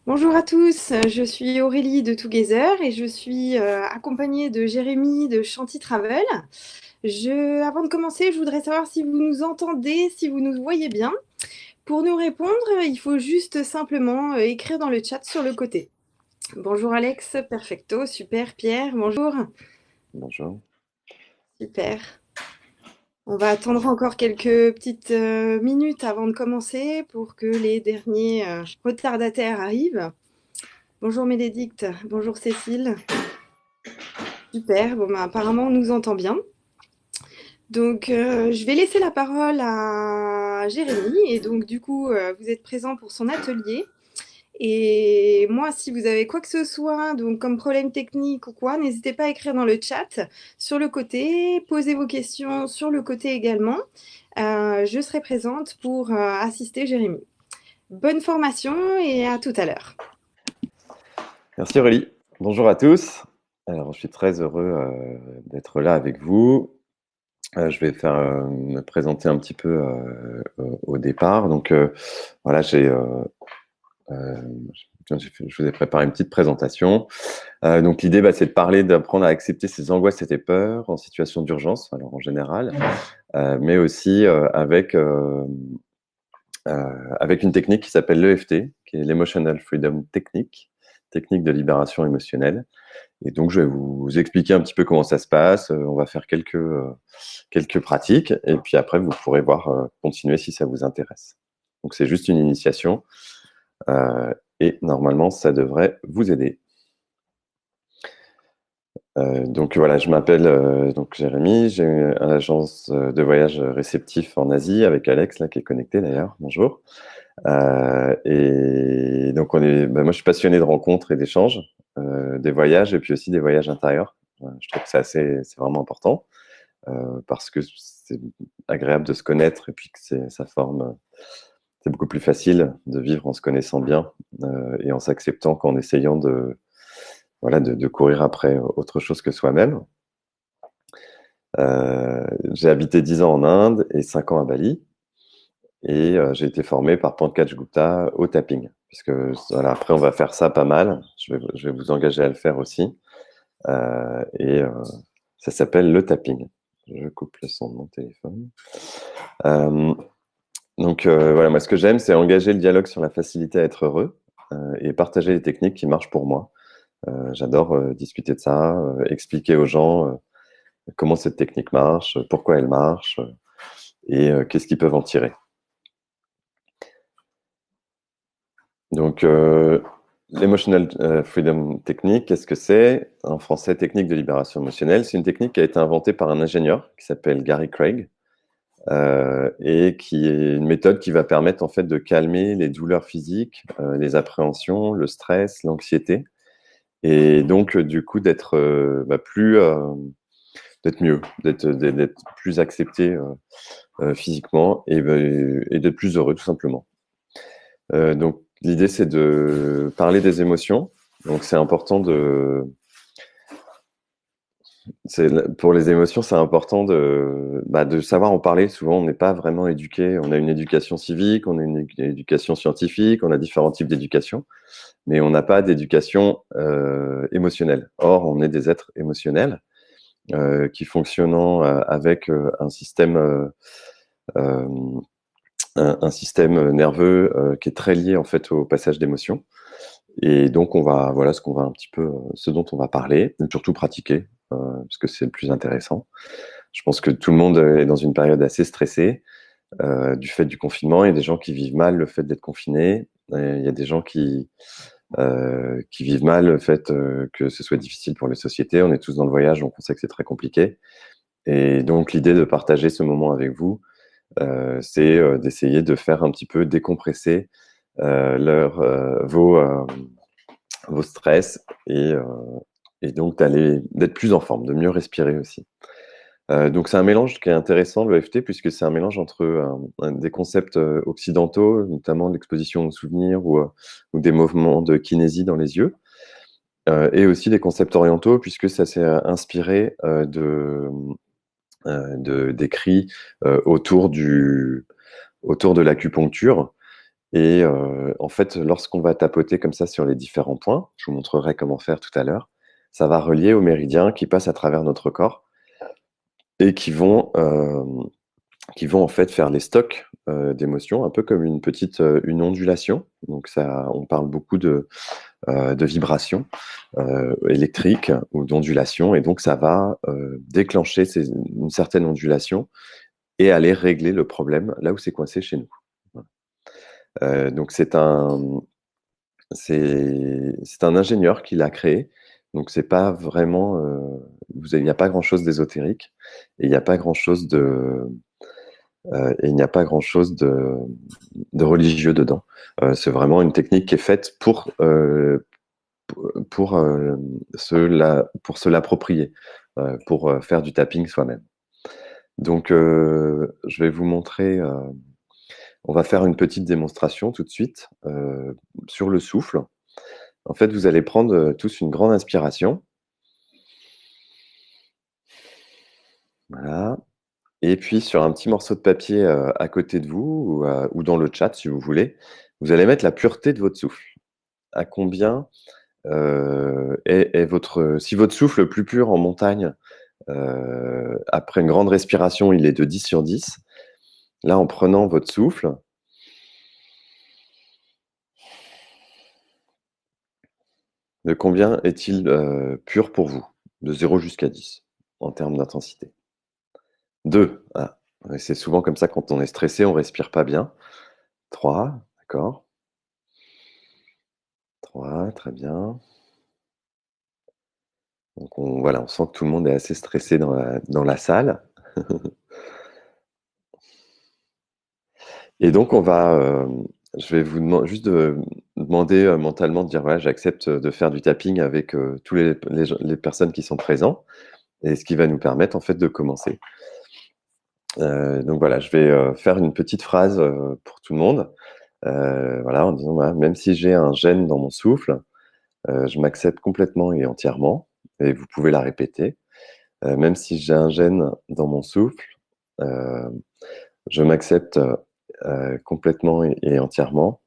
Bonjour à tous, je suis Aurélie de Together et je suis accompagnée de Jérémy de Chanty Travel. Avant de commencer, je voudrais savoir si vous nous entendez, si vous nous voyez bien. Pour nous répondre, il faut juste simplement écrire dans le chat sur le côté. Bonjour Alex, perfecto, super. Pierre, bonjour, Bonjour. super. On va attendre encore quelques petites minutes avant de commencer pour que les derniers retardataires arrivent. Bonjour Bénédicte, bonjour Cécile. Super, bon, bah, apparemment on nous entend bien. Donc je vais laisser la parole à Jérémy et donc du coup vous êtes présent pour son atelier. Et moi, si vous avez quoi que ce soit, donc comme problème technique ou quoi, n'hésitez pas à écrire dans le chat sur le côté, posez vos questions sur le côté également. Je serai présente pour assister Jérémy. Bonne formation et à tout à l'heure. Merci Aurélie. Bonjour à tous. Alors, je suis très heureux d'être là avec vous. Je vais me présenter un petit peu au départ. Donc, voilà, euh, je vous ai préparé une petite présentation. Donc, l'idée, c'est de parler, d'apprendre à accepter ses angoisses et ses peurs en situation d'urgence, alors en général, mais aussi avec une technique qui s'appelle l'EFT, qui est l'Emotional Freedom Technique, technique de libération émotionnelle. Et donc, je vais vous expliquer un petit peu comment ça se passe. On va faire quelques pratiques et puis après, vous pourrez continuer si ça vous intéresse. Donc, c'est juste une initiation et normalement, ça devrait vous aider. Donc voilà, je m'appelle donc Jérémy, j'ai une agence de voyage réceptif en Asie avec Alex, là, qui est connecté d'ailleurs. Bonjour. Et donc, moi, je suis passionné de rencontres et d'échanges, des voyages et puis aussi des voyages intérieurs. Je trouve que c'est vraiment important parce que c'est agréable de se connaître et puis que c'est beaucoup plus facile de vivre en se connaissant bien et en s'acceptant qu'en essayant de courir après autre chose que soi-même. J'ai habité 10 ans en Inde et 5 ans à Bali. Et j'ai été formé par Pankaj Gupta au tapping. Puisque voilà, après, on va faire ça pas mal. Je vais vous engager à le faire aussi. Et ça s'appelle le tapping. Je coupe le son de mon téléphone. Euh, donc voilà, moi, ce que j'aime, c'est engager le dialogue sur la facilité à être heureux et partager les techniques qui marchent pour moi. J'adore discuter de ça, expliquer aux gens comment cette technique marche, pourquoi elle marche et qu'est-ce qu'ils peuvent en tirer. Donc, l'Emotional Freedom Technique, qu'est-ce que c'est? En français, technique de libération émotionnelle. C'est une technique qui a été inventée par un ingénieur qui s'appelle Gary Craig et qui est une méthode qui va permettre en fait de calmer les douleurs physiques, les appréhensions, le stress, l'anxiété et donc du coup d'être mieux, d'être plus accepté physiquement et d'être plus heureux tout simplement. Donc, l'idée, c'est de parler des émotions. Donc, c'est important pour les émotions, c'est important de savoir en parler. Souvent, on n'est pas vraiment éduqué. On a une éducation civique, on a une éducation scientifique, on a différents types d'éducation, mais on n'a pas d'éducation émotionnelle. Or, on est des êtres émotionnels qui fonctionnant avec euh, un système nerveux qui est très lié en fait au passage d'émotions. Et donc voilà ce dont on va parler, et surtout pratiquer, parce que c'est le plus intéressant. Je pense que tout le monde est dans une période assez stressée du fait du confinement. Il y a des gens qui vivent mal le fait d'être confinés. Il y a des gens qui vivent mal le fait que ce soit difficile pour les sociétés. On est tous dans le voyage, donc on sait que c'est très compliqué. Et donc l'idée de partager ce moment avec vous, c'est d'essayer de faire un petit peu décompresser vos stress et donc d'être plus en forme, de mieux respirer aussi. Donc c'est un mélange qui est intéressant, l'EFT, puisque c'est un mélange entre des concepts occidentaux, notamment l'exposition aux souvenirs ou des mouvements de kinésie dans les yeux, et aussi des concepts orientaux, puisque ça s'est inspiré d'écrits autour de l'acupuncture Et en fait, lorsqu'on va tapoter comme ça sur les différents points, je vous montrerai comment faire tout à l'heure, ça va relier aux méridiens qui passent à travers notre corps et qui vont en fait faire les stocks d'émotions, un peu comme une petite une ondulation. Donc ça, on parle beaucoup de vibrations électriques ou d'ondulations, et donc ça va déclencher une certaine ondulation et aller régler le problème là où c'est coincé chez nous. Voilà. Donc c'est un ingénieur qui l'a créé. Donc c'est pas vraiment, il n'y a pas grand-chose d'ésotérique et il n'y a pas grand-chose de religieux dedans. C'est vraiment une technique qui est faite pour se l'approprier, pour faire du tapping soi-même. Donc, je vais vous montrer, on va faire une petite démonstration tout de suite sur le souffle. En fait, vous allez prendre tous une grande inspiration. Voilà. Et puis, sur un petit morceau de papier à côté de vous ou dans le chat, si vous voulez, vous allez mettre la pureté de votre souffle. À combien est votre... Si votre souffle le plus pur en montagne, après une grande respiration, il est de 10 sur 10. Là, en prenant votre souffle, de combien est-il pur pour vous? De 0 jusqu'à 10, en termes d'intensité. 2. Ah, ouais, c'est souvent comme ça quand on est stressé, on respire pas bien. 3, d'accord. 3, très bien. Donc voilà, on sent que tout le monde est assez stressé dans la salle. Et donc je vais vous juste demander mentalement de dire voilà, j'accepte de faire du tapping avec tous les personnes qui sont présents, et ce qui va nous permettre en fait de commencer. Donc voilà, je vais faire une petite phrase pour tout le monde, voilà, en disant voilà, même si j'ai un gêne dans mon souffle, je m'accepte complètement et entièrement, et vous pouvez la répéter. Même si j'ai un gêne dans mon souffle, euh, je m'accepte complètement et entièrement,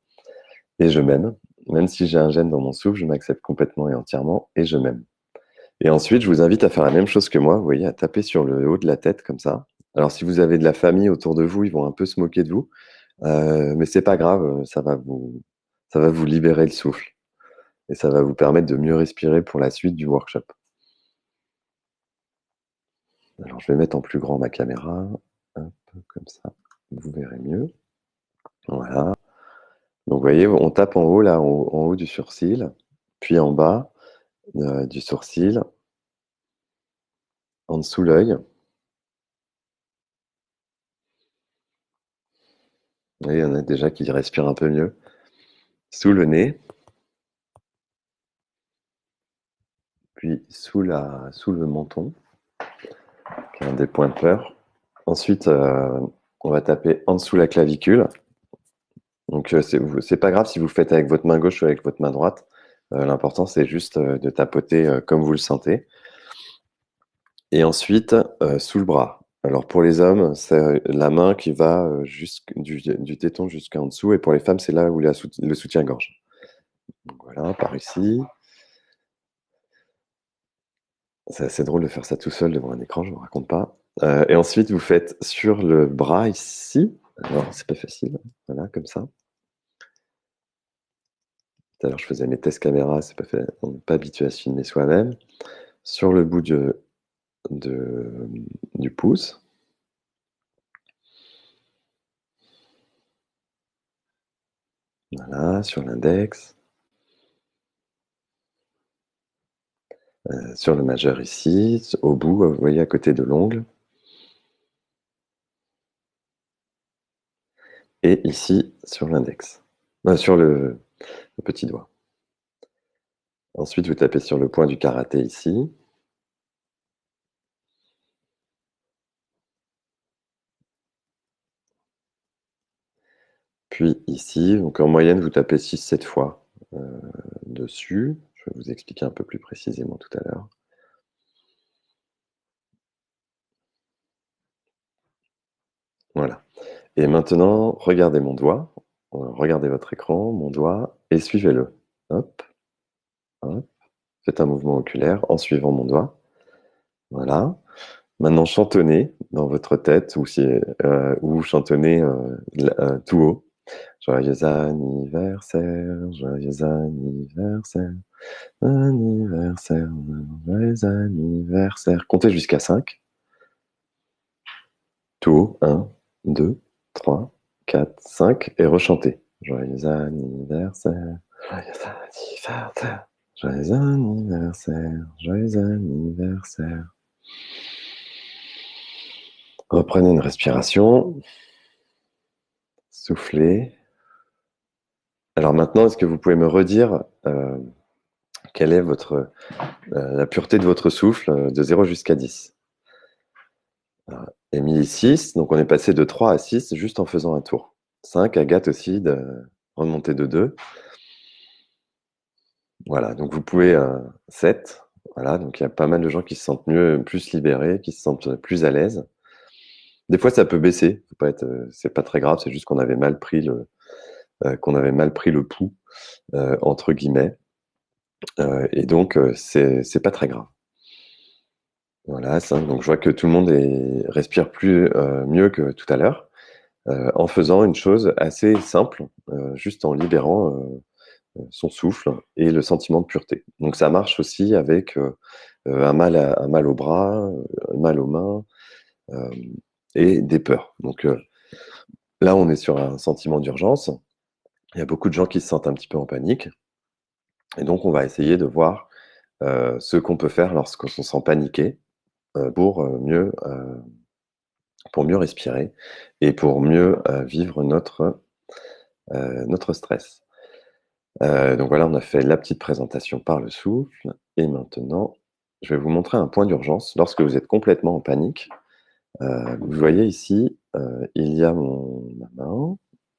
et je m'aime. Même si j'ai un gène dans mon souffle, je m'accepte complètement et entièrement et je m'aime. Et ensuite, je vous invite à faire la même chose que moi, vous voyez, à taper sur le haut de la tête comme ça. Alors, si vous avez de la famille autour de vous, ils vont un peu se moquer de vous, mais c'est pas grave, ça va vous libérer le souffle et ça va vous permettre de mieux respirer pour la suite du workshop. Alors, je vais mettre en plus grand ma caméra, un peu comme ça, vous verrez mieux. Voilà. Donc, vous voyez, on tape en haut, là, en haut du sourcil, puis en bas du sourcil, en dessous l'œil. Oui, il y en a déjà qui respirent un peu mieux. Sous le nez, puis sous le menton, qui est un des points de peur. Ensuite, on va taper en dessous la clavicule. Donc, c'est pas grave si vous faites avec votre main gauche ou avec votre main droite. L'important, c'est juste de tapoter comme vous le sentez. Et ensuite, sous le bras. Alors, pour les hommes, c'est la main qui va du téton jusqu'en dessous. Et pour les femmes, c'est là où il y a le soutien-gorge. Donc, voilà, par ici. C'est assez drôle de faire ça tout seul devant un écran, je ne vous raconte pas. Et ensuite, vous faites sur le bras ici. Alors, c'est pas facile. Voilà, comme ça. Tout à l'heure, je faisais mes tests caméra, c'est pas fait. On n'est pas habitué à se filmer soi-même. Sur le bout du pouce. Voilà, sur l'index. Sur le majeur ici, au bout, vous voyez, à côté de l'ongle. Et ici, sur l'index. Sur le petit doigt. Ensuite, vous tapez sur le point du karaté ici. Puis ici, donc en moyenne, vous tapez 6-7 fois dessus. Je vais vous expliquer un peu plus précisément tout à l'heure. Voilà. Et maintenant, regardez mon doigt. regardez votre écran, mon doigt, et suivez-le. Hop, hop. Faites un mouvement oculaire en suivant mon doigt. Voilà. Maintenant, chantonnez dans votre tête ou chantonnez tout haut. Joyeux anniversaire, joyeux anniversaire, anniversaire, joyeux anniversaire. Comptez jusqu'à 5. Tout haut, 1, 2, 3, 4, 5. Et rechantez. Joyeux anniversaire, joyeux anniversaire, joyeux anniversaire, joyeux anniversaire. Reprenez une respiration. Soufflez. Alors maintenant, est-ce que vous pouvez me redire quelle est la pureté de votre souffle de 0 jusqu'à 10? Émilie 6, donc on est passé de 3 à 6 juste en faisant un tour. 5, Agathe aussi, de remonter de 2. Voilà, donc vous pouvez 7. Voilà, donc il y a pas mal de gens qui se sentent plus libérés, qui se sentent plus à l'aise. Des fois, ça peut baisser. C'est pas très grave, c'est juste qu'on avait mal pris le pouls, entre guillemets. Et donc, c'est pas très grave. Voilà, donc je vois que tout le monde respire mieux que tout à l'heure, en faisant une chose assez simple, juste en libérant son souffle et le sentiment de pureté. Donc ça marche aussi avec un mal au bras, un mal aux mains euh, et des peurs. Donc là, on est sur un sentiment d'urgence. Il y a beaucoup de gens qui se sentent un petit peu en panique. Et donc, on va essayer de voir ce qu'on peut faire lorsqu'on se sent paniqué pour mieux respirer et pour mieux vivre notre stress. Donc voilà, on a fait la petite présentation par le souffle. Et maintenant, je vais vous montrer un point d'urgence. Lorsque vous êtes complètement en panique, vous voyez ici, il y a ma main.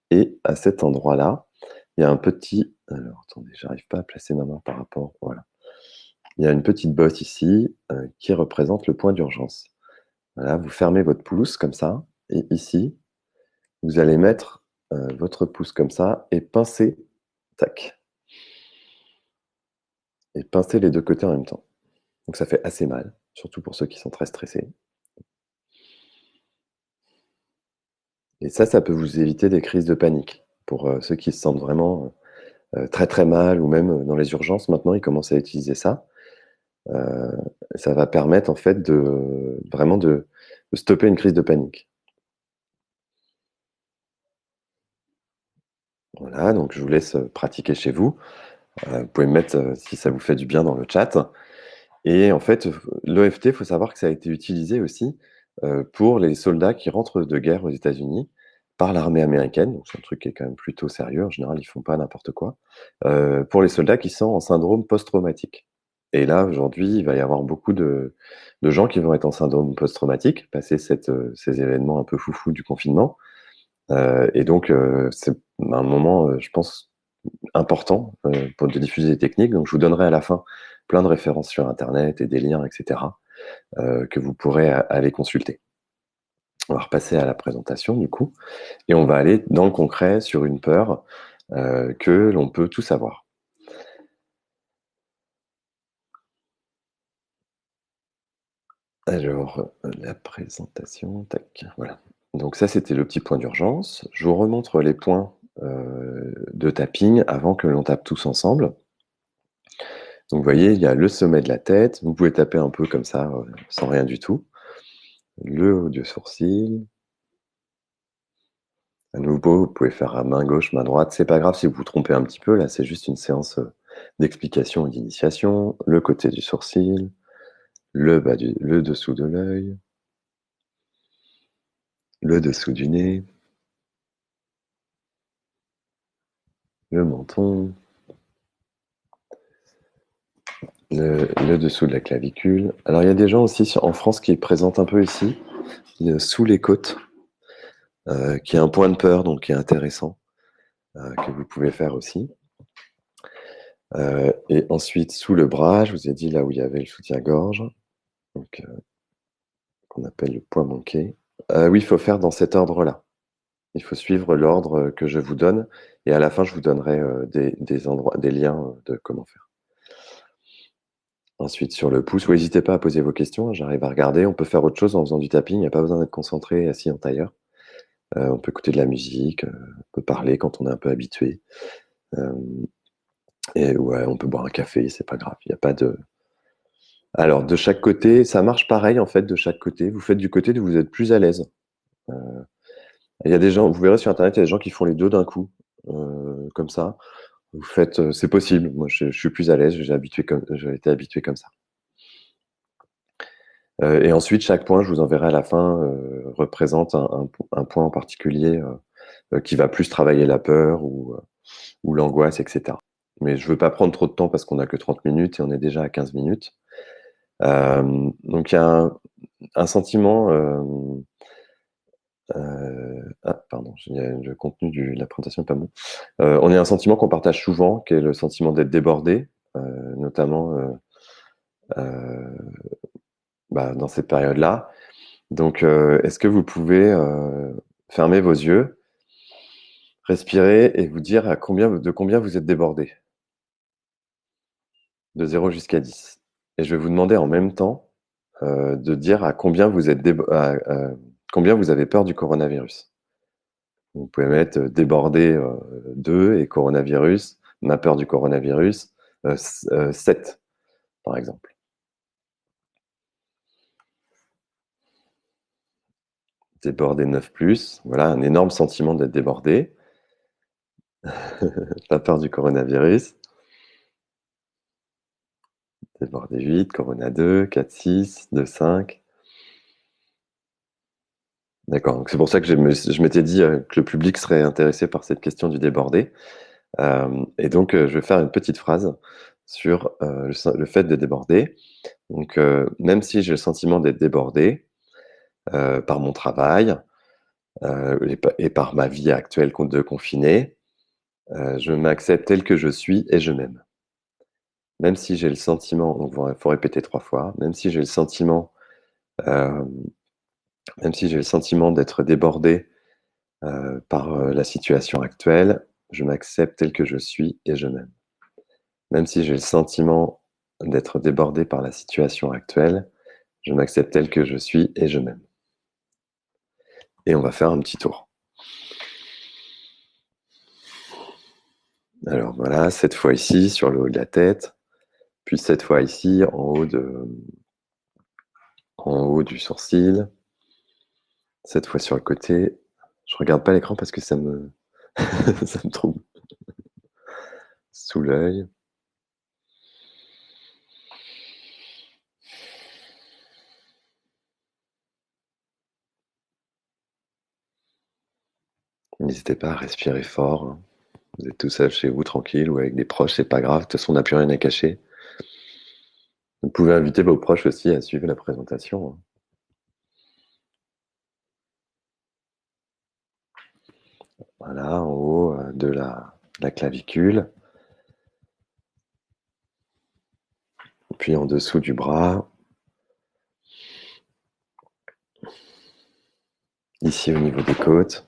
Et à cet endroit-là, il y a un petit... Alors, attendez, j'arrive pas à placer ma main par rapport... Voilà. Il y a une petite bosse ici qui représente le point d'urgence. Voilà, vous fermez votre pouce comme ça. Et ici, vous allez mettre votre pouce comme ça et pincer, tac, et pincer les deux côtés en même temps. Donc ça fait assez mal, surtout pour ceux qui sont très stressés. Et ça peut vous éviter des crises de panique. Pour ceux qui se sentent vraiment très très mal, ou même dans les urgences, maintenant ils commencent à utiliser ça. Euh, Ça va permettre en fait vraiment de stopper une crise de panique. Voilà, donc je vous laisse pratiquer chez vous. Vous pouvez me mettre si ça vous fait du bien dans le chat. Et en fait, l'EFT, il faut savoir que ça a été utilisé aussi pour les soldats qui rentrent de guerre aux États-Unis par l'armée américaine. Donc c'est un truc qui est quand même plutôt sérieux. En général, ils font pas n'importe quoi. Pour les soldats qui sont en syndrome post-traumatique. Et là, aujourd'hui, il va y avoir beaucoup de gens qui vont être en syndrome post-traumatique, passer ces événements un peu foufous du confinement. Et donc, c'est un moment, je pense, important pour de diffuser les techniques. Donc, je vous donnerai à la fin plein de références sur Internet et des liens, etc., que vous pourrez aller consulter. On va repasser à la présentation, du coup, et on va aller dans le concret sur une peur que l'on peut tous avoir. Alors, la présentation, tac, voilà. Donc ça, c'était le petit point d'urgence. Je vous remontre les points de tapping avant que l'on tape tous ensemble. Donc vous voyez, il y a le sommet de la tête. Vous pouvez taper un peu comme ça, sans rien du tout. Le haut du sourcil. À nouveau, vous pouvez faire à main gauche, main droite. C'est pas grave si vous vous trompez un petit peu. Là, c'est juste une séance d'explication et d'initiation. Le côté du sourcil, le dessous de l'œil, le dessous du nez, le menton, le dessous de la clavicule. Alors, il y a des gens aussi en France qui présentent un peu ici, sous les côtes, qui est un point de peur, donc qui est intéressant, que vous pouvez faire aussi. Et ensuite, sous le bras, je vous ai dit là où il y avait le soutien-gorge, donc qu'on appelle le point manqué. Oui, il faut faire dans cet ordre-là. Il faut suivre l'ordre que je vous donne et à la fin, je vous donnerai des endroits, des liens de comment faire. Ensuite, sur le pouce, n'hésitez pas à poser vos questions, hein, j'arrive à regarder. On peut faire autre chose en faisant du tapping, il n'y a pas besoin d'être concentré assis en tailleur. On peut écouter de la musique, on peut parler quand on est un peu habitué. Euh, et ouais, on peut boire un café, c'est pas grave. Il n'y a pas de. Alors, de chaque côté, ça marche pareil en fait, de chaque côté. Vous faites du côté où vous êtes plus à l'aise. Euh, il y a des gens, vous verrez sur Internet, il y a des gens qui font les deux d'un coup, comme ça. Vous faites, c'est possible. Moi, je suis plus à l'aise. J'ai été habitué comme ça. Et ensuite, chaque point, je vous enverrai à la fin, représente un point en particulier qui va plus travailler la peur ou l'angoisse, etc. Mais je veux pas prendre trop de temps parce qu'on n'a que 30 minutes et on est déjà à 15 minutes. Donc il y a un sentiment. Pardon, le contenu de la présentation n'est pas bon. On a un sentiment qu'on partage souvent, qui est le sentiment d'être débordé, notamment dans cette période-là. Donc, est-ce que vous pouvez fermer vos yeux, respirer et vous dire de combien vous êtes débordé, de 0 jusqu'à 10. Et je vais vous demander en même temps de dire à combien vous êtes combien vous avez peur du coronavirus. Vous pouvez mettre débordé 2 et coronavirus, ma peur du coronavirus 7, par exemple. Débordé 9 plus, voilà un énorme sentiment d'être débordé. La peur du coronavirus. Débordé 8, Corona 2, 4, 6, 2, 5. D'accord, donc c'est pour ça que je m'étais dit que le public serait intéressé par cette question du débordé. Et donc, je vais faire une petite phrase sur le fait de déborder. Donc, même si j'ai le sentiment d'être débordé par mon travail et par ma vie actuelle de confiné, je m'accepte tel que je suis et je m'aime. Même si j'ai le sentiment, donc il faut répéter 3 fois, même si j'ai le sentiment euh, d'être débordé par la situation actuelle, je m'accepte tel que je suis et je m'aime. Même si j'ai le sentiment d'être débordé par la situation actuelle, je m'accepte tel que je suis et je m'aime. Et on va faire un petit tour. Alors voilà, cette fois ici sur le haut de la tête, puis cette fois ici en haut du sourcil, cette fois sur le côté. Je regarde pas l'écran parce que ça me ça me trouble. Sous l'œil. N'hésitez pas à respirer fort, hein. Vous êtes tout seul chez vous, tranquille, ou avec des proches, c'est pas grave. De toute façon, on n'a plus rien à cacher. Vous pouvez inviter vos proches aussi à suivre la présentation, hein. Voilà, en haut de la clavicule. Puis en dessous du bras. Ici au niveau des côtes.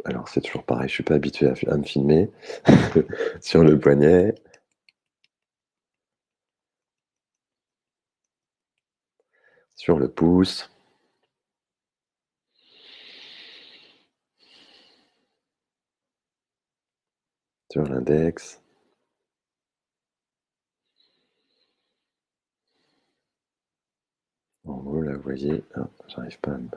Alors c'est toujours pareil, je suis pas habitué à me filmer. Sur le poignet. Sur le pouce. Sur l'index. En haut, là, vous voyez, j'arrive pas à me...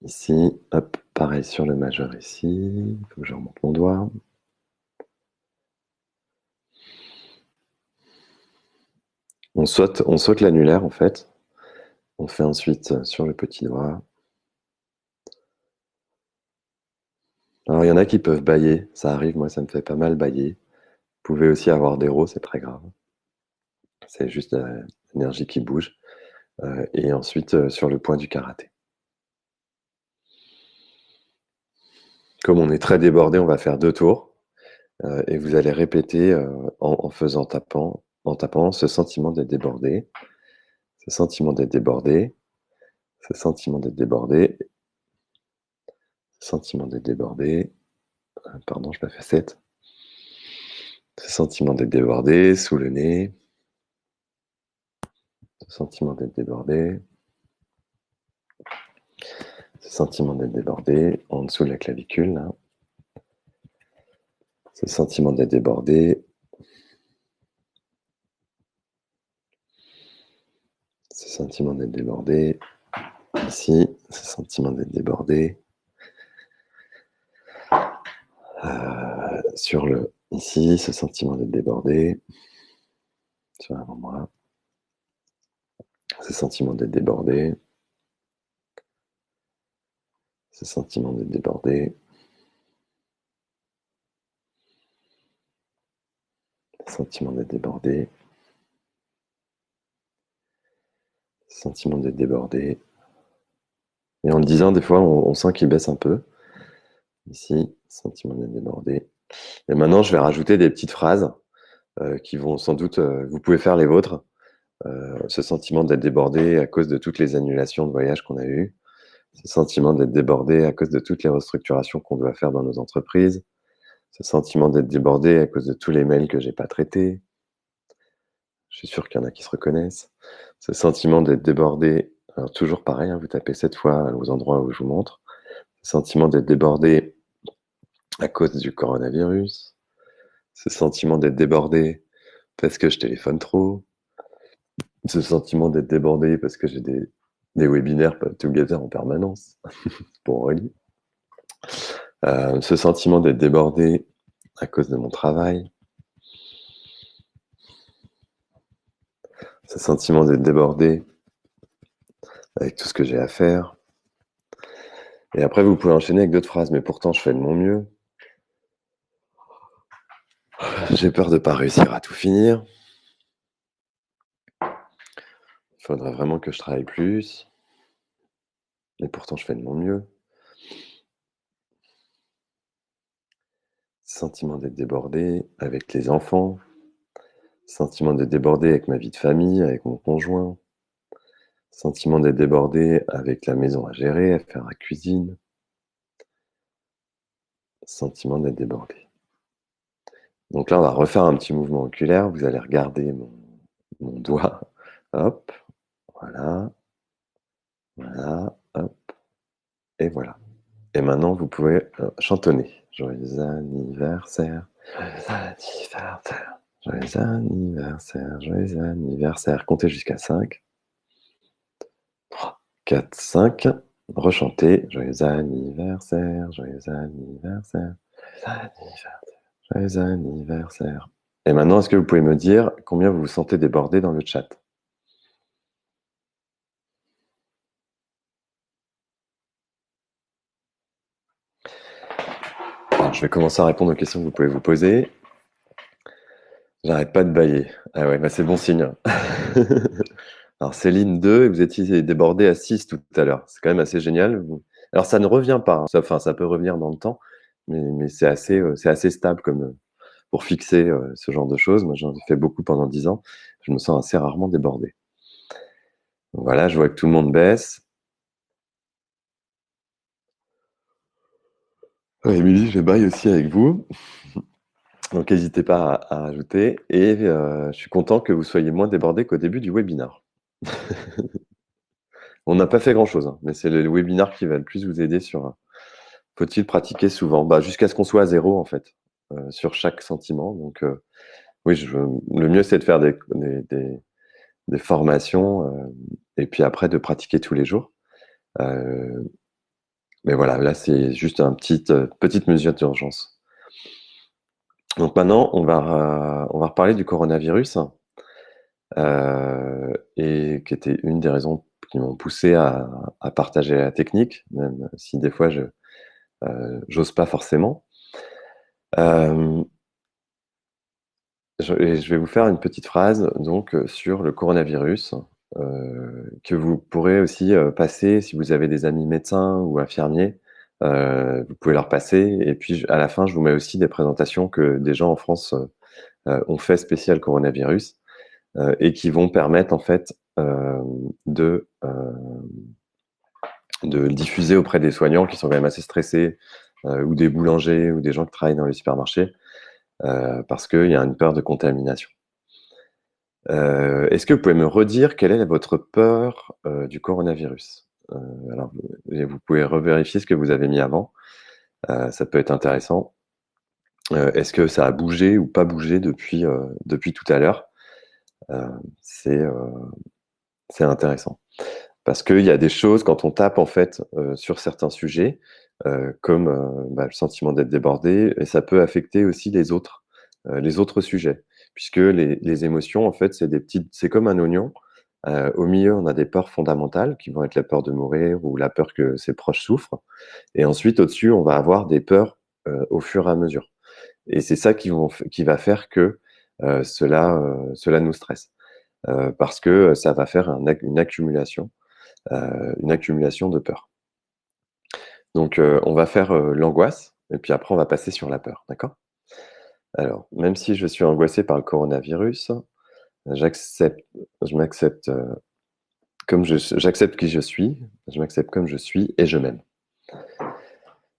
Ici, hop, pareil sur le majeur ici. Il faut que je remonte mon doigt. On saute l'annulaire en fait. On fait ensuite sur le petit doigt. Alors il y en a qui peuvent bâiller, ça arrive, moi ça me fait pas mal bâiller. Vous pouvez aussi avoir des rots, c'est très grave. C'est juste l'énergie qui bouge. Et ensuite sur le point du karaté. Comme on est très débordé, on va faire 2 tours. Et vous allez répéter en faisant tapant. en tapant ce sentiment d'être débordé, ce sentiment d'être débordé, ce sentiment d'être débordé, ce sentiment d'être débordé. Pardon, je me fais 7. Ce sentiment d'être débordé sous le nez, ce sentiment d'être débordé, ce sentiment d'être débordé en dessous de la clavicule, là. Ce sentiment d'être débordé, ce sentiment d'être débordé ici, ce sentiment d'être débordé sur le ici, ce sentiment d'être débordé sur l'avant-bras, ce sentiment d'être débordé, ce sentiment d'être débordé, ce sentiment d'être débordé, ce sentiment d'être débordé. Et en le disant, des fois, on sent qu'il baisse un peu. Ici, sentiment d'être débordé. Et maintenant, je vais rajouter des petites phrases qui vont sans doute, vous pouvez faire les vôtres. Ce sentiment d'être débordé à cause de toutes les annulations de voyages qu'on a eues. Ce sentiment d'être débordé à cause de toutes les restructurations qu'on doit faire dans nos entreprises. Ce sentiment d'être débordé à cause de tous les mails que j'ai pas traités. Je suis sûr qu'il y en a qui se reconnaissent. Ce sentiment d'être débordé, alors toujours pareil, hein, vous tapez 7 fois aux endroits où je vous montre. Ce sentiment d'être débordé à cause du coronavirus. Ce sentiment d'être débordé parce que je téléphone trop. Ce sentiment d'être débordé parce que j'ai des webinaires together en permanence pour Aurélie. Ce sentiment d'être débordé à cause de mon travail. Ce sentiment d'être débordé avec tout ce que j'ai à faire. Et après, vous pouvez enchaîner avec d'autres phrases, mais pourtant, je fais de mon mieux. J'ai peur de ne pas réussir à tout finir. Il faudrait vraiment que je travaille plus. Et pourtant, je fais de mon mieux. Sentiment d'être débordé avec les enfants. Sentiment d'être débordé avec ma vie de famille, avec mon conjoint. Sentiment d'être débordé avec la maison à gérer, à faire la cuisine. Sentiment d'être débordé. Donc là, on va refaire un petit mouvement oculaire. Vous allez regarder mon doigt. Hop, voilà, voilà, hop, et voilà. Et maintenant, vous pouvez chantonner. Joyeux anniversaire, joyeux anniversaire, joyeux anniversaire, joyeux anniversaire. Comptez jusqu'à 5. 3, 4, 5. Rechantez. Joyeux anniversaire, joyeux anniversaire, joyeux anniversaire, joyeux anniversaire. Et maintenant, est-ce que vous pouvez me dire combien vous vous sentez débordé dans le chat? Alors, je vais commencer à répondre aux questions que vous pouvez vous poser. J'arrête pas de bâiller. Ah ouais, bah c'est bon signe. Alors Céline 2, vous étiez débordé à 6 tout à l'heure. C'est quand même assez génial. Alors ça ne revient pas, hein. Ça peut revenir dans le temps, mais c'est assez stable comme pour fixer ce genre de choses. Moi j'en ai fait beaucoup pendant 10 ans. Je me sens assez rarement débordé. Donc, voilà, je vois que tout le monde baisse. Émilie, je baille aussi avec vous. Donc n'hésitez pas à rajouter. Et je suis content que vous soyez moins débordé qu'au début du webinaire. On n'a pas fait grand-chose, hein, mais c'est le webinaire qui va le plus vous aider sur faut-il pratiquer souvent? Bah, jusqu'à ce qu'on soit à 0 en fait, sur chaque sentiment. Donc oui, le mieux c'est de faire des formations et puis après de pratiquer tous les jours. Mais voilà, là c'est juste une petite mesure d'urgence. Donc maintenant, on va reparler du coronavirus et qui était une des raisons qui m'ont poussé à partager la technique, même si des fois j'ose pas forcément. Je vais vous faire une petite phrase donc sur le coronavirus que vous pourrez aussi passer si vous avez des amis médecins ou infirmiers. Vous pouvez leur passer et puis à la fin, je vous mets aussi des présentations que des gens en France ont fait spécial coronavirus et qui vont permettre en fait de le diffuser auprès des soignants qui sont quand même assez stressés, ou des boulangers, ou des gens qui travaillent dans les supermarchés, parce qu'il y a une peur de contamination. Est-ce que vous pouvez me redire quelle est votre peur du coronavirus? Alors, vous pouvez revérifier ce que vous avez mis avant, ça peut être intéressant. Est-ce que ça a bougé ou pas bougé depuis tout à l'heure? Euh, c'est intéressant. Parce qu'il y a des choses, quand on tape en fait sur certains sujets, comme le sentiment d'être débordé, et ça peut affecter aussi les autres sujets. Puisque les émotions, en fait, c'est comme un oignon. Au milieu, on a des peurs fondamentales qui vont être la peur de mourir ou la peur que ses proches souffrent. Et ensuite, au-dessus, on va avoir des peurs au fur et à mesure. Et c'est ça qui va faire que cela nous stresse. Parce que ça va faire une accumulation de peur. Donc, on va faire l'angoisse, et puis après, on va passer sur la peur, d'accord? Alors, même si je suis angoissé par le coronavirus, j'accepte, je m'accepte j'accepte qui je m'accepte comme je suis et je m'aime.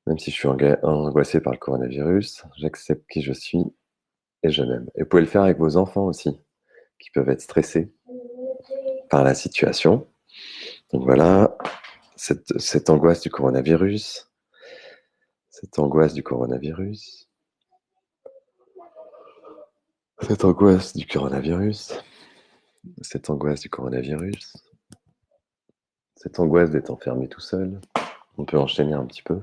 Même si je suis angoissé par le coronavirus, j'accepte qui je suis et je m'aime. Et vous pouvez le faire avec vos enfants aussi, qui peuvent être stressés par la situation. Donc voilà, cette angoisse du coronavirus, cette angoisse du coronavirus, cette angoisse du coronavirus, cette angoisse du coronavirus, cette angoisse d'être enfermé tout seul. On peut enchaîner un petit peu.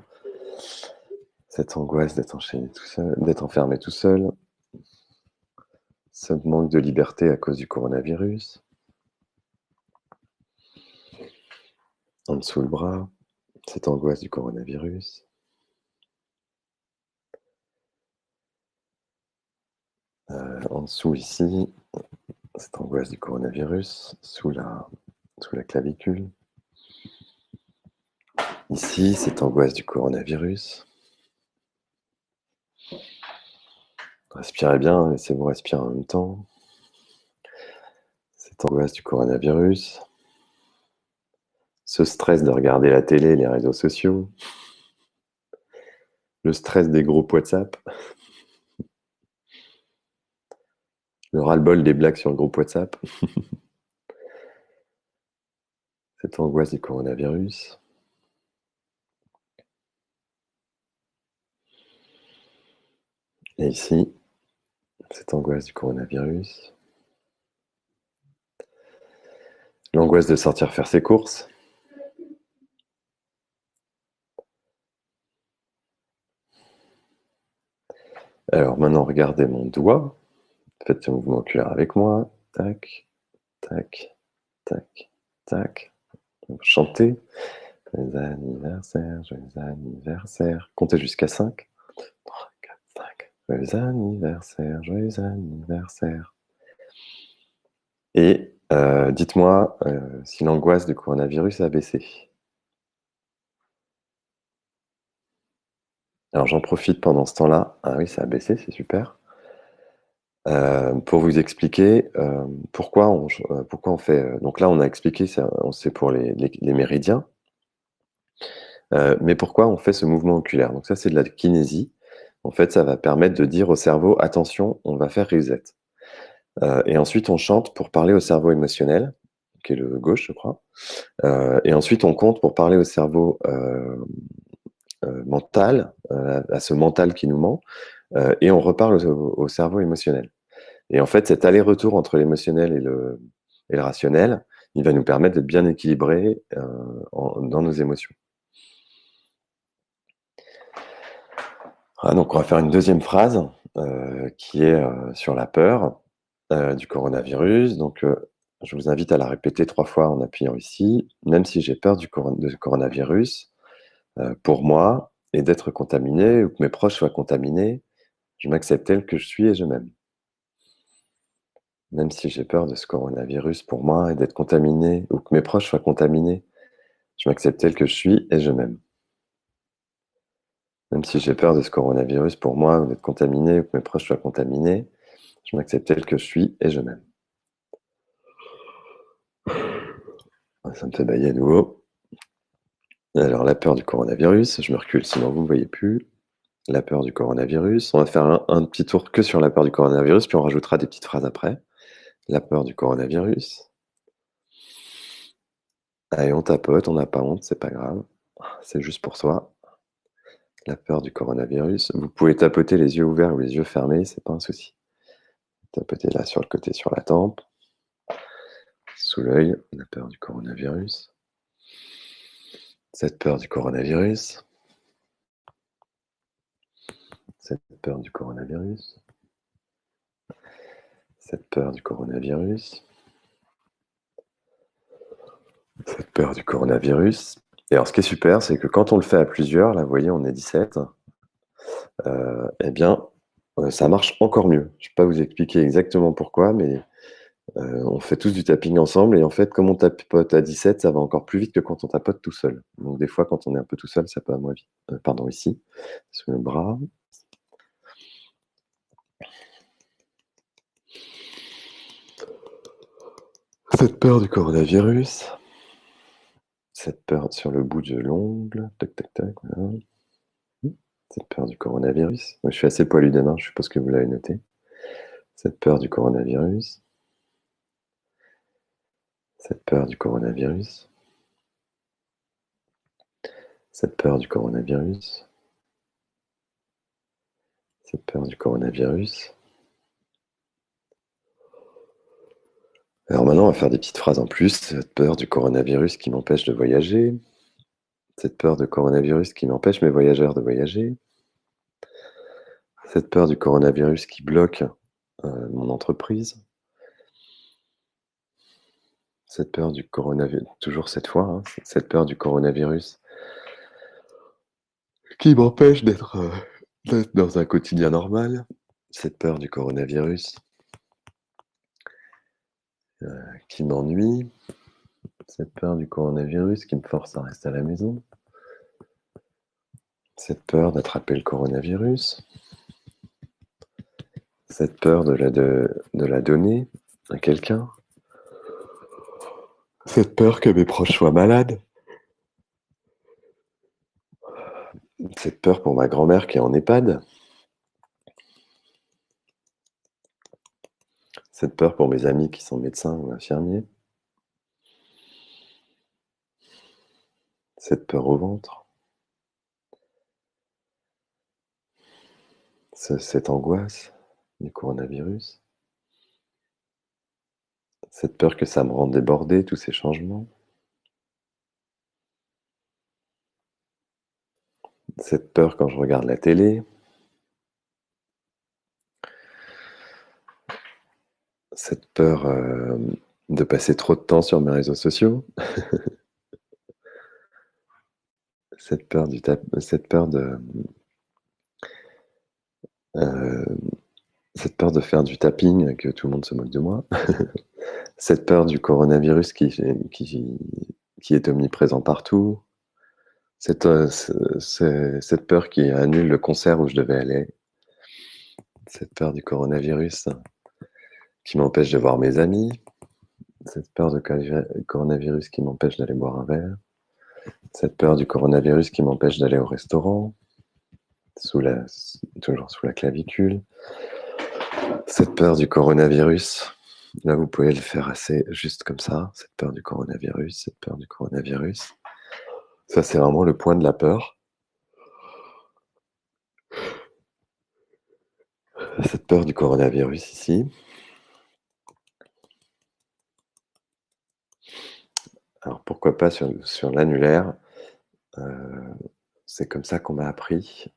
Cette angoisse d'être enfermé tout seul. Ce manque de liberté à cause du coronavirus. En dessous le bras, cette angoisse du coronavirus. En dessous ici, cette angoisse du coronavirus, sous la clavicule. Ici, cette angoisse du coronavirus. Respirez bien, laissez-vous respirer en même temps. Cette angoisse du coronavirus. Ce stress de regarder la télé, les réseaux sociaux. Le stress des groupes WhatsApp. Le ras-le-bol des blagues sur le groupe WhatsApp. Cette angoisse du coronavirus. Et ici, cette angoisse du coronavirus. L'angoisse de sortir faire ses courses. Alors maintenant, regardez mon doigt. Faites un mouvement oculaire avec moi. Tac, tac, tac, tac. Chantez. Joyeux anniversaire, joyeux anniversaire. Comptez jusqu'à 5. 3, 4, 5. Joyeux anniversaire, joyeux anniversaire. Et dites-moi si l'angoisse du coronavirus a baissé. Alors j'en profite pendant ce temps-là. Ah oui, ça a baissé, c'est super. Pour vous expliquer pourquoi on fait. Donc là, on a expliqué, c'est pour les méridiens. Mais pourquoi on fait ce mouvement oculaire? Donc ça, c'est de la kinésie. En fait, ça va permettre de dire au cerveau, attention, on va faire reset. Et ensuite, on chante pour parler au cerveau émotionnel, qui est le gauche, je crois. Et ensuite, on compte pour parler au cerveau mental, à ce mental qui nous ment, et on reparle au cerveau émotionnel. Et en fait, cet aller-retour entre l'émotionnel et le rationnel, il va nous permettre d'être bien équilibrés dans nos émotions. Donc, on va faire une deuxième phrase qui est sur la peur du coronavirus. Donc, je vous invite à la répéter 3 fois en appuyant ici. Même si j'ai peur du coronavirus, pour moi, et d'être contaminé ou que mes proches soient contaminés, je m'accepte tel que je suis et je m'aime. Même si j'ai peur de ce coronavirus pour moi et d'être contaminé ou que mes proches soient contaminés, je m'accepte tel que je suis et je m'aime. Même si j'ai peur de ce coronavirus pour moi ou d'être contaminé ou que mes proches soient contaminés, je m'accepte tel que je suis et je m'aime. Ça me fait bailler à nouveau. Alors, la peur du coronavirus, je me recule sinon vous ne voyez plus. La peur du coronavirus. On va faire un petit tour que sur la peur du coronavirus, puis on rajoutera des petites phrases après. La peur du coronavirus. Allez, on tapote, on n'a pas honte, c'est pas grave. C'est juste pour soi. La peur du coronavirus. Vous pouvez tapoter les yeux ouverts ou les yeux fermés, c'est pas un souci. Tapotez là sur le côté, sur la tempe, sous l'œil. La peur du coronavirus. Cette peur du coronavirus. Cette peur du coronavirus. Cette peur du coronavirus. Cette peur du coronavirus. Et alors, ce qui est super, c'est que quand on le fait à plusieurs, là, vous voyez, on est 17, eh bien, ça marche encore mieux. Je ne vais pas vous expliquer exactement pourquoi, mais on fait tous du tapping ensemble. Et en fait, comme on tapote à 17, ça va encore plus vite que quand on tapote tout seul. Donc, des fois, quand on est un peu tout seul, ça peut moins vite. Pardon, ici, sur le bras. Cette peur du coronavirus. Cette peur sur le bout de l'ongle. Tac, tac, tac. Voilà. Cette peur du coronavirus. Je suis assez poilu des mains, je suppose que vous l'avez noté. Cette peur du coronavirus. Cette peur du coronavirus. Cette peur du coronavirus. Cette peur du coronavirus. Alors maintenant, on va faire des petites phrases en plus. Cette peur du coronavirus qui m'empêche de voyager. Cette peur de coronavirus qui m'empêche mes voyageurs de voyager. Cette peur du coronavirus qui bloque mon entreprise. Cette peur du coronavirus, toujours cette fois, hein, cette peur du coronavirus qui m'empêche d'être dans un quotidien normal. Cette peur du coronavirus qui m'ennuie. Cette peur du coronavirus qui me force à rester à la maison. Cette peur d'attraper le coronavirus. Cette peur de la donner à quelqu'un. Cette peur que mes proches soient malades. Cette peur pour ma grand-mère qui est en EHPAD. Cette peur pour mes amis qui sont médecins ou infirmiers. Cette peur au ventre. Cette angoisse du coronavirus. Cette peur que ça me rende débordé, tous ces changements. Cette peur quand je regarde la télé. Cette peur de passer trop de temps sur mes réseaux sociaux. Cette peur cette peur euh, cette peur de faire du tapping, que tout le monde se moque de moi. Cette peur du coronavirus qui est omniprésent partout. Cette peur qui annule le concert où je devais aller. Cette peur du coronavirus qui m'empêche de voir mes amis. Cette peur du coronavirus qui m'empêche d'aller boire un verre. Cette peur du coronavirus qui m'empêche d'aller au restaurant, toujours sous la clavicule. Cette peur du coronavirus, là vous pouvez le faire assez juste comme ça. Cette peur du coronavirus, cette peur du coronavirus. Ça c'est vraiment le point de la peur. Cette peur du coronavirus ici. Alors pourquoi pas sur l'annulaire, c'est comme ça qu'on m'a appris.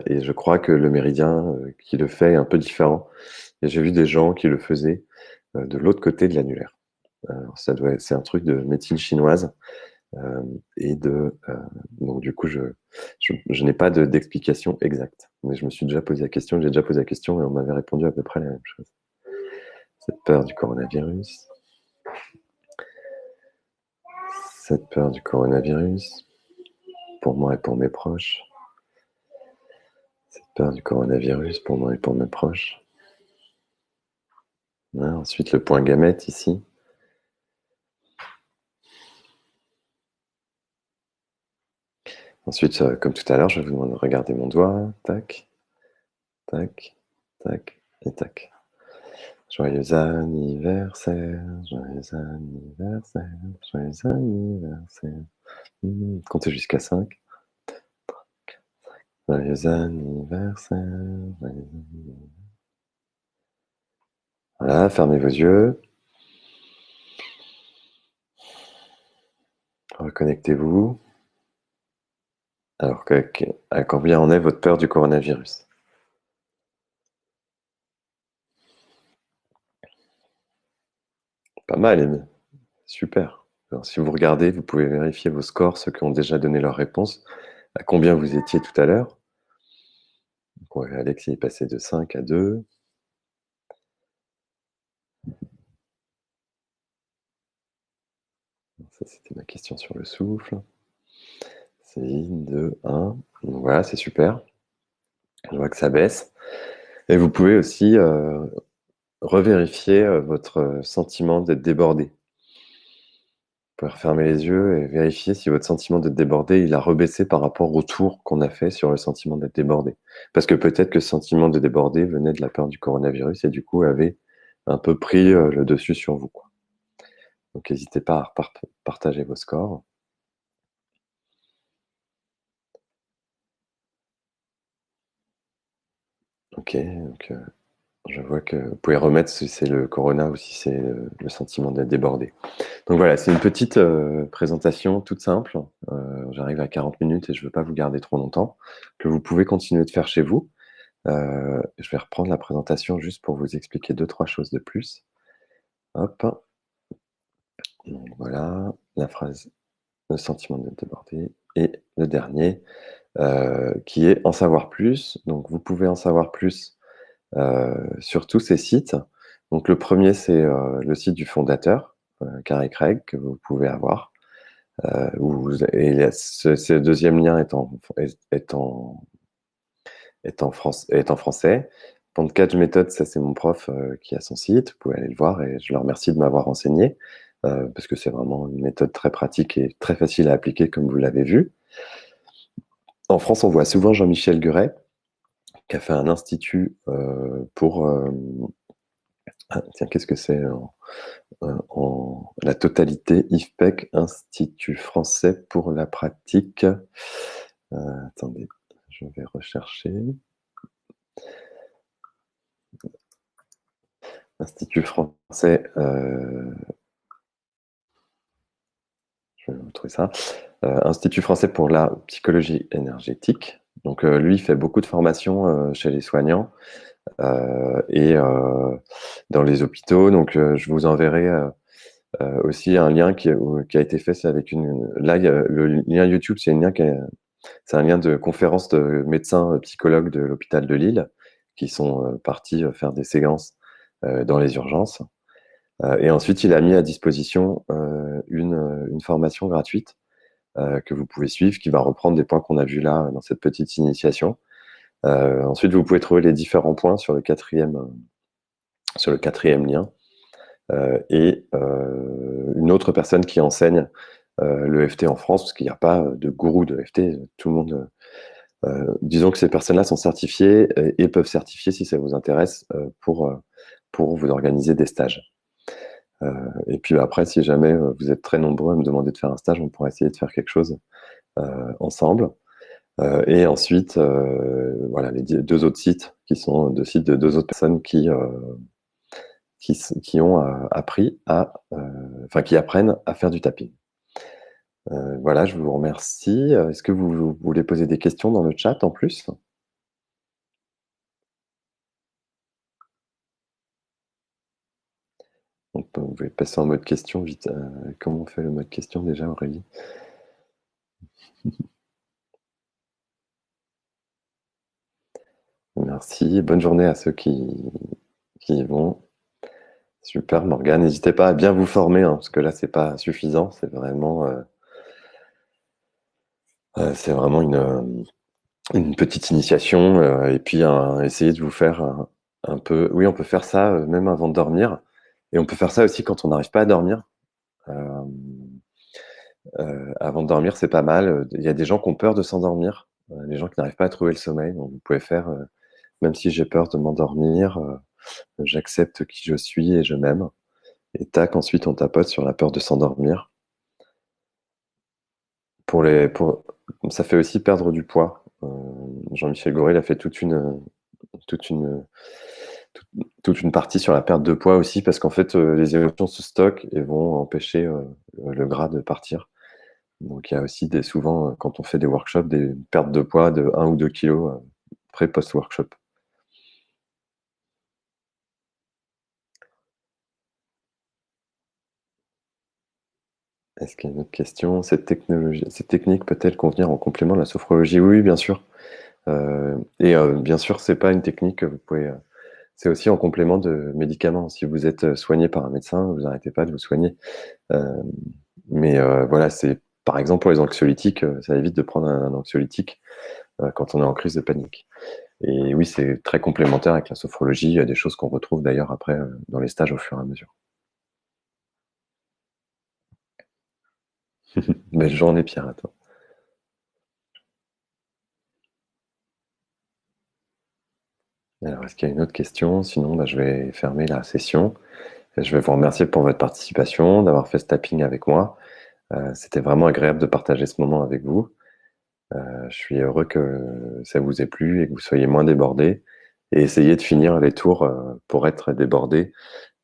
Et je crois que le méridien qui le fait est un peu différent. Et j'ai vu des gens qui le faisaient de l'autre côté de l'annulaire. C'est un truc de médecine chinoise. Donc du coup, je n'ai pas d'explication exacte. Mais je me suis déjà posé la question, j'ai déjà posé la question et on m'avait répondu à peu près la même chose. Cette peur du coronavirus. Cette peur du coronavirus. Pour moi et pour mes proches. Cette peur du coronavirus pour moi et pour mes proches. Voilà, ensuite, le point gamète ici. Ensuite, comme tout à l'heure, je vais vous demander de regarder mon doigt. Tac, tac, tac et tac. Joyeux anniversaire, joyeux anniversaire, joyeux anniversaire. Comptez jusqu'à 5. Joyeux anniversaire, joyeux anniversaire. Voilà, fermez vos yeux. Reconnectez-vous. Alors, à combien en est votre peur du coronavirus? Pas mal, Amy. Super. Alors, si vous regardez, vous pouvez vérifier vos scores, ceux qui ont déjà donné leur réponse. À combien vous étiez tout à l'heure? Donc, Alex est passé de 5 à 2. Ça, c'était ma question sur le souffle. Céline, 2, 1. Donc, voilà, c'est super. Je vois que ça baisse. Et vous pouvez aussi revérifier votre sentiment d'être débordé. Vous pouvez refermer les yeux et vérifier si votre sentiment d'être débordé, il a rebaissé par rapport au tour qu'on a fait sur le sentiment d'être débordé. Parce que peut-être que ce sentiment de débordé venait de la peur du coronavirus et du coup avait un peu pris le dessus sur vous, quoi. Donc n'hésitez pas à partager vos scores. Ok, donc je vois que vous pouvez remettre si c'est le corona ou si c'est le sentiment d'être débordé. Donc voilà, c'est une petite présentation toute simple. J'arrive à 40 minutes et je ne veux pas vous garder trop longtemps, que vous pouvez continuer de faire chez vous. Je vais reprendre la présentation juste pour vous expliquer deux, trois choses de plus. Hop. Donc voilà, la phrase, le sentiment d'être débordé. Et le dernier, qui est en savoir plus. Donc vous pouvez en savoir plus sur tous ces sites. Donc le premier, c'est le site du fondateur, Carrie Craig, que vous pouvez avoir. Et ce deuxième lien est en français. Pentecatch Méthode, ça c'est mon prof qui a son site. Vous pouvez aller le voir et je le remercie de m'avoir enseigné parce que c'est vraiment une méthode très pratique et très facile à appliquer comme vous l'avez vu. En France, on voit souvent Jean-Michel Guret qui a fait un institut pour... tiens, qu'est-ce que c'est la totalité IFPEC, Institut français pour la pratique. Attendez, je vais rechercher. Institut français, je vais vous trouver ça. Institut français pour la psychologie énergétique. Donc lui, il fait beaucoup de formations chez les soignants et dans les hôpitaux. Donc je vous enverrai aussi un lien qui a été fait. C'est avec là, le lien YouTube, c'est un lien de conférence de médecins psychologues de l'hôpital de Lille qui sont partis faire des séances dans les urgences. Et ensuite, il a mis à disposition une formation gratuite que vous pouvez suivre, qui va reprendre des points qu'on a vus là dans cette petite initiation. Ensuite, vous pouvez trouver les différents points sur le quatrième lien. Et une autre personne qui enseigne le FT en France, parce qu'il n'y a pas de gourou de FT, tout le monde... disons que ces personnes-là sont certifiées et peuvent certifier si ça vous intéresse pour vous organiser des stages. Et puis après, si jamais vous êtes très nombreux à me demander de faire un stage, on pourra essayer de faire quelque chose ensemble. Et ensuite, voilà, les deux autres sites qui sont deux sites de deux autres personnes qui ont appris enfin qui apprennent à faire du tapping. Voilà, je vous remercie. Est-ce que vous voulez poser des questions dans le chat en plus? Vous pouvez passer en mode question vite. Comment on fait le mode question déjà, Aurélie? Merci. Bonne journée à ceux qui y vont. Super, Morgane. N'hésitez pas à bien vous former, hein, parce que là, c'est pas suffisant. C'est vraiment une petite initiation. Et puis, essayer de vous faire un peu. Oui, on peut faire ça même avant de dormir. Et on peut faire ça aussi quand on n'arrive pas à dormir. Euh, Avant de dormir, c'est pas mal. Il y a des gens qui ont peur de s'endormir, les gens qui n'arrivent pas à trouver le sommeil. Donc vous pouvez faire, même si j'ai peur de m'endormir, j'accepte qui je suis et je m'aime. Et tac, ensuite on tapote sur la peur de s'endormir. Ça fait aussi perdre du poids. Jean-Michel Gorel a fait toute une, toute, toute une partie sur la perte de poids aussi, parce qu'en fait, les émotions se stockent et vont empêcher le gras de partir. Donc il y a aussi souvent, quand on fait des workshops, des pertes de poids de 1 ou 2 kilos pré-post-workshop. Est-ce qu'il y a une autre question? Cette technique peut-elle convenir en complément de la sophrologie? Oui, oui, bien sûr. Bien sûr, c'est pas une technique que vous pouvez. C'est aussi en complément de médicaments. Si vous êtes soigné par un médecin, vous n'arrêtez pas de vous soigner. Euh, voilà, c'est par exemple pour les anxiolytiques, ça évite de prendre un anxiolytique quand on est en crise de panique. Et oui, c'est très complémentaire avec la sophrologie. Il y a des choses qu'on retrouve d'ailleurs après dans les stages au fur et à mesure. Belle journée, Pierre, à toi. Alors, est-ce qu'il y a une autre question? Sinon, bah, je vais fermer la session. Et je vais vous remercier pour votre participation, d'avoir fait ce tapping avec moi. C'était vraiment agréable de partager ce moment avec vous. Je suis heureux que ça vous ait plu et que vous soyez moins débordés. Et essayez de finir les tours pour être débordé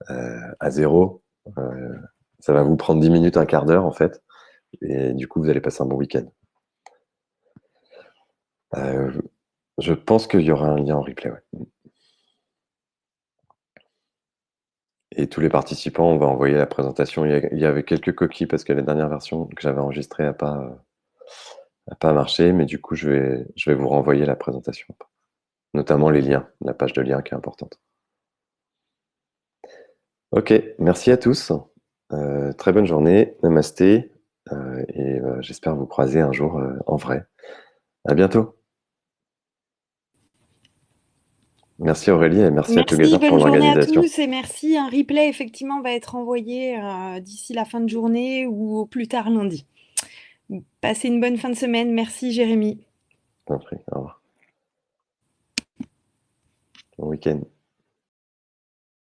à zéro. Euh, Ça va vous prendre 10 minutes, un quart d'heure en fait. Et du coup, vous allez passer un bon week-end. Euh, je pense qu'il y aura un lien en replay, ouais. Et tous les participants, on va envoyer la présentation. Il y avait quelques coquilles parce que la dernière version que j'avais enregistrée a pas marché, mais du coup, je vais vous renvoyer la présentation. Notamment les liens, la page de lien qui est importante. Ok, merci à tous. Très bonne journée. Namasté. J'espère vous croiser un jour en vrai. À bientôt. Merci Aurélie et merci à Merci, Together pour bonne journée à l'organisation. tous et merci. Un replay effectivement va être envoyé d'ici la fin de journée ou au plus tard lundi. Passez une bonne fin de semaine. Merci Jérémy. Je t'en prie. Au revoir. Bon week-end.